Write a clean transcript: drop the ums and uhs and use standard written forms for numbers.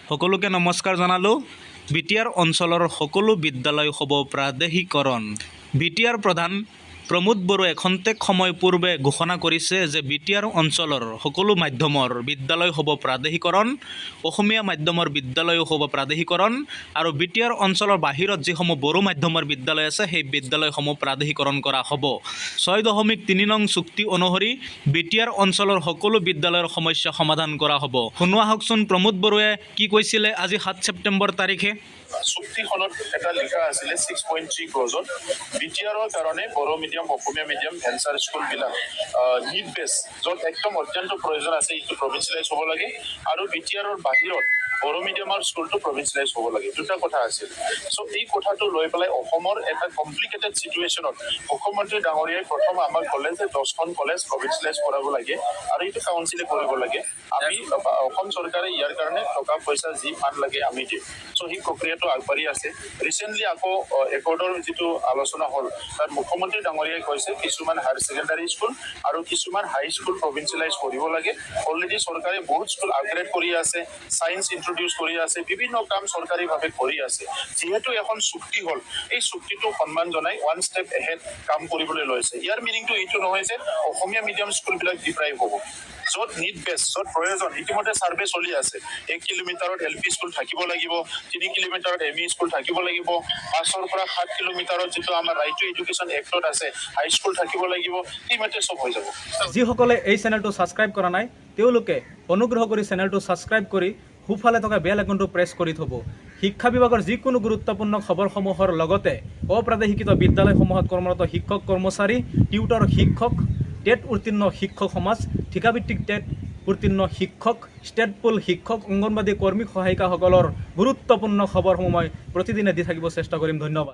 সকলোকে নমস্কাৰ জনালোঁ। বিটিআৰ অঞ্চলৰ সকলো বিদ্যালয় হ'ব প্ৰাদেশিকৰণ। বিটিআৰ প্ৰধান প্ৰমোদ বড়োৱে খন্তেক সময় পূৰ্বে ঘোষণা কৰিছে যে বিটিআৰ অঞ্চলৰ সকলো মাধ্যমৰ বিদ্যালয় হ'ব প্ৰাদেশিকৰণ, অসমীয়া মাধ্যমৰ বিদ্যালয়ো হ'ব প্ৰাদেশিকৰণ আৰু বিটিআৰ অঞ্চলৰ বাহিৰত যিসমূহ বড়ো মাধ্যমৰ বিদ্যালয় আছে সেই বিদ্যালয়সমূহ প্ৰাদেশিকৰণ কৰা হ'ব। 6.3 নং চুক্তি অনুসৰি বিটিআৰ অঞ্চলৰ সকলো বিদ্যালয়ৰ সমস্যা সমাধান কৰা হ'ব। শুনোৱা হওকচোন প্ৰমোদ বড়োৱে কি কৈছিলে আজি 7 ছেপ্টেম্বৰ তাৰিখে। চুক্তিখনত এটা লিখা আছিলে 6.3 ক্লজত বিটিআৰৰ কাৰণে বড়ো মিডিয়াম, অসমীয়া মিডিয়াম, ভেঞ্চাৰ স্কুলবিলাক নিড বেছ য'ত একদম অত্যন্ত প্ৰয়োজন আছে এইটো প্ৰভিঞ্চিয়েলাইজ হ'ব লাগে আৰু বিটিআৰৰ বাহিৰত বড়ো মিডিয়ামৰ স্কুলটো প্ৰভিঞ্চিয়েলাইজ হ'ব লাগে। দুটা কথা আছিল। চ' এই কথাটো লৈ পেলাই অসমৰ এটা কমপ্লিকেটেড চিটুৱেশ্যনত মুখ্যমন্ত্ৰী ডাঙৰীয়াই প্ৰথম আমাক ক'লে যে 10খন কলেজ প্ৰভিঞ্চিয়েলাইজ কৰাব লাগে আৰু এইটো কাউন্সিলে কৰিব লাগে। আমি অসম চৰকাৰে ইয়াৰ কাৰণে টকা পইচা যি ফাণ্ড লাগে আমি দিম। চ' সেই প্ৰক্ৰিয়াটো আগবাঢ়ি আছে। ৰিচেণ্টলি আকৌ একৰ্ডৰ যিটো আলোচনা হ'ল তাত মুখ্যমন্ত্ৰী ডাঙৰীয়াই কৈছে কিছুমান হায়াৰ ছেকেণ্ডাৰী স্কুল আৰু কিছুমান হাই স্কুল প্ৰভিঞ্চিয়েলাইজ কৰিব লাগে। অলৰেডি চৰকাৰে বহুত স্কুল আপগ্ৰেড কৰি আছে, ছায়েন্স ইন্ট্ৰডিউচ কৰি আছে, বিভিন্ন কাম চৰকাৰীভাৱে কৰি আছে। যিহেতু এখন চুক্তি হ'ল, এই চুক্তিটো সন্মান জনাই ওৱান ষ্টেপ এহেড কাম কৰিবলৈ লৈছে। ইয়াৰ মিনিংটো এইটো নহয় যে অসমীয়া মিডিয়াম স্কুলবিলাক ডিপ্ৰাইভ হ'ব। য'ত নিড বেছ, য'ত প্ৰয়োজন, ইতিমধ্যে ছাৰ্ভে চলি আছে। 1 কিলোমিটাৰত LP স্কুল থাকিব লাগিব, 3 কিলোমিটাৰত ME স্কুল থাকিব লাগিব, 5ৰ পৰা 7 কিলোমিটাৰত যিটো আমাৰ ৰাইট টু এডুকেশ্যন এক্টত আছে হাই স্কুল থাকিব লাগিব। ইতিমধ্যে চব হৈ যাব। যিসকলে এই চেনেলটো ছাবস্ক্ৰাইব কৰা নাই তেওঁলোকে অনুগ্ৰহ কৰি চেনেলটো ছাবস্ক্ৰাইব কৰি সোঁফালে থকা বেল আইকনটো প্ৰেছ কৰি থ'ব। শিক্ষা বিভাগৰ যিকোনো গুৰুত্বপূৰ্ণ খবৰসমূহৰ লগতে অপ্ৰাদেশিকৃত বিদ্যালয়সমূহত কৰ্মৰত শিক্ষক কৰ্মচাৰী, টিউটৰ শিক্ষক, টেট উত্তীৰ্ণ শিক্ষক সমাজ, ঠিকাভিত্তিক টেট উত্তীৰ্ণ শিক্ষক, ষ্টেট পুল শিক্ষক, অংগনবাদী কৰ্মী সহায়িকাসকলৰ গুৰুত্বপূৰ্ণ খবৰসমূহ মই প্ৰতিদিনে দি থাকিব চেষ্টা কৰিম। ধন্যবাদ।